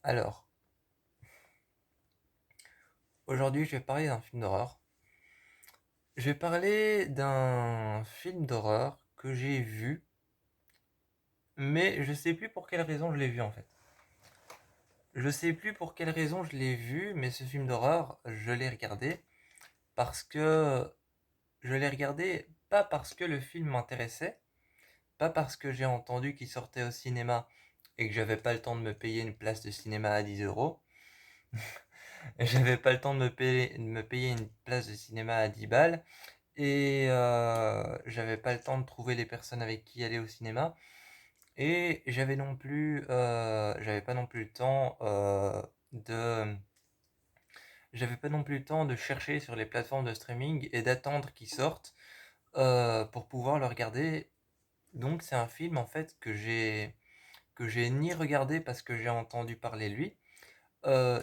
Alors, aujourd'hui, je vais parler d'un film d'horreur. Je vais parler d'un film d'horreur que j'ai vu, mais je sais plus pour quelle raison je l'ai vu en fait. Je sais plus pour quelle raison je l'ai vu, mais ce film d'horreur, je l'ai regardé parce que je l'ai regardé pas parce que le film m'intéressait, pas parce que j'ai entendu qu'il sortait au cinéma et que j'avais pas le temps de me payer une place de cinéma à 10 euros. J'avais pas le temps de me payer une place de cinéma à 10 balles. Et j'avais pas le temps de trouver les personnes avec qui aller au cinéma. Et j'avais pas non plus le temps de, j'avais pas non plus le temps de chercher sur les plateformes de streaming et d'attendre qu'ils sortent pour pouvoir le regarder. Donc c'est un film en fait que j'ai ni regardé parce que j'ai entendu parler de lui,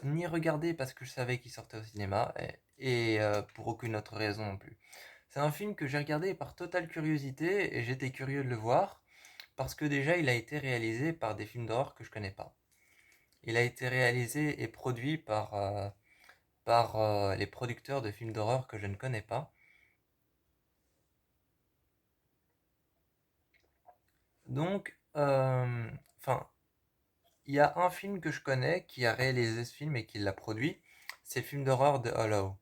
ni regardé parce que je savais qu'il sortait au cinéma, et pour aucune autre raison non plus. C'est un film que j'ai regardé par totale curiosité et j'étais curieux de le voir parce que déjà il a été réalisé par des films d'horreur que je connais pas. Il a été réalisé et produit par les producteurs de films d'horreur que je ne connais pas. Donc, enfin, il y a un film que je connais qui a réalisé ce film et qui l'a produit, c'est le film d'horreur de Hollow.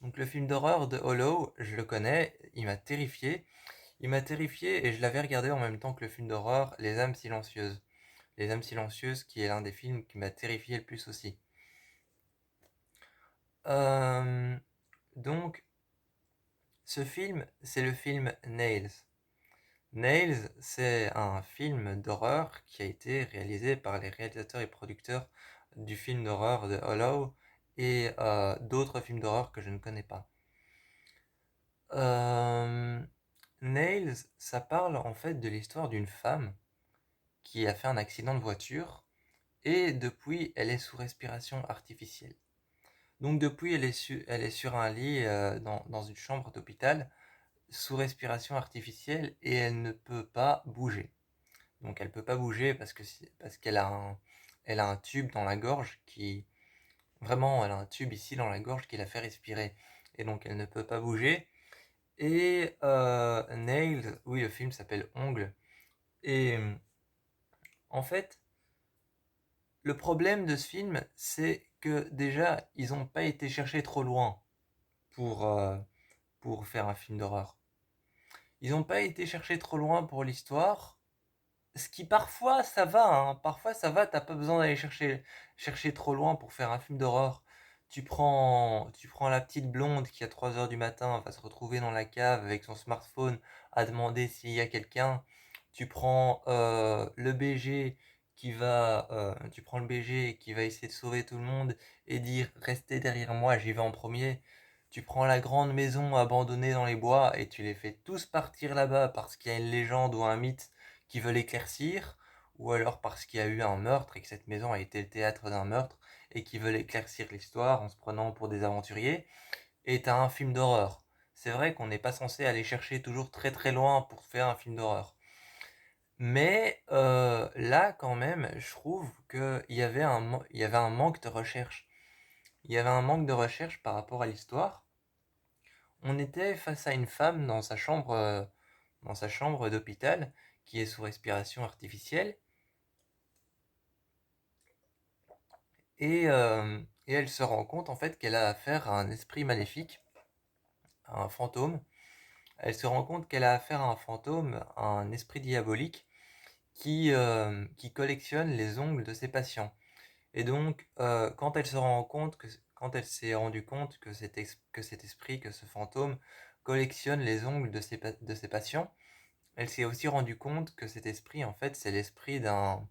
Donc le film d'horreur de Hollow, je le connais, il m'a terrifié. Il m'a terrifié et je l'avais regardé en même temps que le film d'horreur Les âmes silencieuses. Les âmes silencieuses qui est l'un des films qui m'a terrifié le plus aussi. Euh, donc ce film, c'est le film Nails. Nails, c'est un film d'horreur qui a été réalisé par les réalisateurs et producteurs du film d'horreur de Hollow et d'autres films d'horreur que je ne connais pas. Euh, Nails, ça parle en fait de l'histoire d'une femme qui a fait un accident de voiture et depuis elle est sous respiration artificielle. Donc depuis elle est sur un lit dans une chambre d'hôpital sous respiration artificielle et elle ne peut pas bouger. Donc elle peut pas bouger parce qu'elle a un tube dans la gorge qui vraiment elle a un tube ici dans la gorge qui la fait respirer et donc elle ne peut pas bouger. Et Nails, oui le film s'appelle Ongle et en fait le problème de ce film c'est que déjà ils n'ont pas été chercher trop loin pour, euh, pour faire un film d'horreur. Ils n'ont pas été chercher trop loin pour l'histoire. Ce qui parfois ça va, hein. Parfois ça va, t'as pas besoin d'aller chercher trop loin pour faire un film d'horreur. Tu prends la petite blonde qui à 3 heures du matin va se retrouver dans la cave avec son smartphone à demander s'il y a quelqu'un. Tu prends le BG qui va essayer de sauver tout le monde et dire restez derrière moi, j'y vais en premier. Tu prends la grande maison abandonnée dans les bois et tu les fais tous partir là-bas parce qu'il y a une légende ou un mythe qui veulent éclaircir, ou alors parce qu'il y a eu un meurtre et que cette maison a été le théâtre d'un meurtre et qui veulent éclaircir l'histoire en se prenant pour des aventuriers, et t'as un film d'horreur. C'est vrai qu'on n'est pas censé aller chercher toujours très très loin pour faire un film d'horreur. Mais là, quand même, je trouve qu'il y avait un manque de recherche. Il y avait un manque de recherche par rapport à l'histoire. On était face à une femme dans sa chambre d'hôpital qui est sous respiration artificielle. Et elle se rend compte en fait qu'elle a affaire à un esprit maléfique, à un fantôme. Elle se rend compte qu'elle a affaire à un fantôme, à un esprit diabolique qui collectionne les ongles de ses patients. Et donc, quand elle s'est rendue compte que cet esprit, que ce fantôme collectionne les ongles de ses patients, elle s'est aussi rendue compte que cet esprit, en fait, c'est l'esprit d'un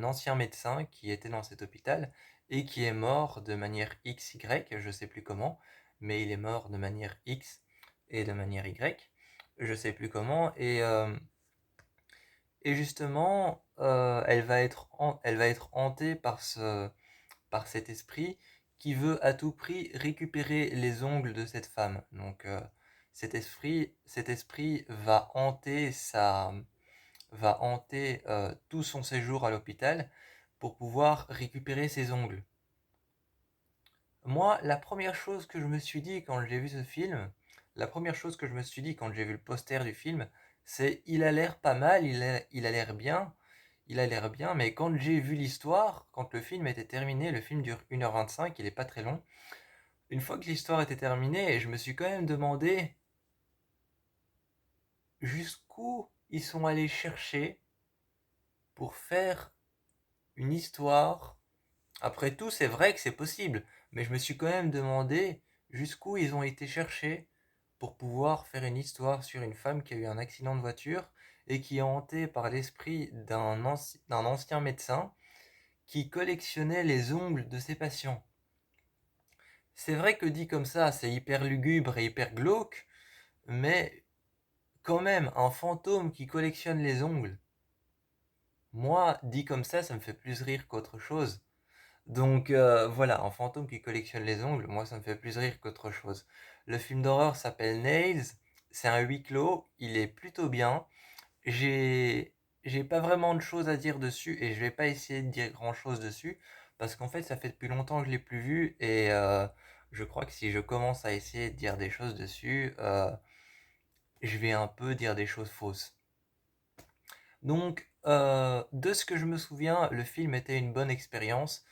ancien médecin qui était dans cet hôpital et qui est mort de manière XY, je sais plus comment, mais il est mort de manière X et de manière Y, je sais plus comment, et justement, elle va être hantée par cet esprit qui veut à tout prix récupérer les ongles de cette femme. Donc, cet esprit va hanter tout son séjour à l'hôpital pour pouvoir récupérer ses ongles. Moi, la première chose que je me suis dit quand j'ai vu ce film, la première chose que je me suis dit quand j'ai vu le poster du film, c'est il a l'air pas mal, il a l'air bien, il a l'air bien, mais quand j'ai vu l'histoire, quand le film était terminé, le film dure 1h25, il est pas très long. Une fois que l'histoire était terminée, je me suis quand même demandé jusqu'où ils sont allés chercher pour faire une histoire. Après tout, c'est vrai que c'est possible, mais je me suis quand même demandé jusqu'où ils ont été cherchés pour pouvoir faire une histoire sur une femme qui a eu un accident de voiture et qui est hantée par l'esprit d'un ancien médecin qui collectionnait les ongles de ses patients. C'est vrai que dit comme ça, c'est hyper lugubre et hyper glauque, mais quand même, un fantôme qui collectionne les ongles, moi, dit comme ça me fait plus rire qu'autre chose. Donc voilà, un fantôme qui collectionne les ongles, moi ça me fait plus rire qu'autre chose. Le film d'horreur s'appelle Nails, c'est un huis clos, il est plutôt bien. J'ai j'ai pas vraiment de choses à dire dessus et je vais pas essayer de dire grand chose dessus parce qu'en fait ça fait depuis longtemps que je l'ai plus vu et je crois que si je commence à essayer de dire des choses dessus, je vais un peu dire des choses fausses. Donc de ce que je me souviens, le film était une bonne expérience.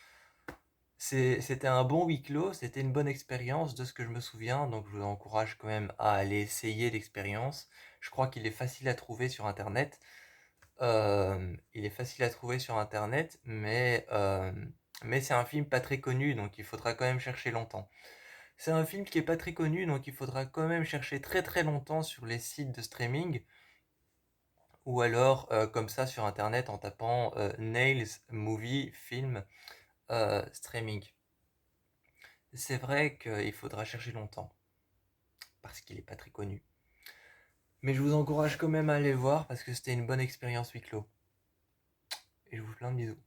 C'était un bon huis clos, c'était une bonne expérience de ce que je me souviens, donc je vous encourage quand même à aller essayer l'expérience. Je crois qu'il est facile à trouver sur Internet. Il est facile à trouver sur Internet, mais c'est un film pas très connu, donc il faudra quand même chercher longtemps. C'est un film qui est pas très connu, donc il faudra quand même chercher très très longtemps sur les sites de streaming, ou alors comme ça sur Internet en tapant Nails Movie Film Streaming. C'est vrai qu'il faudra chercher longtemps, parce qu'il n'est pas très connu. Mais je vous encourage quand même à aller voir, parce que c'était une bonne expérience huis clos. Et je vous fais plein de bisous.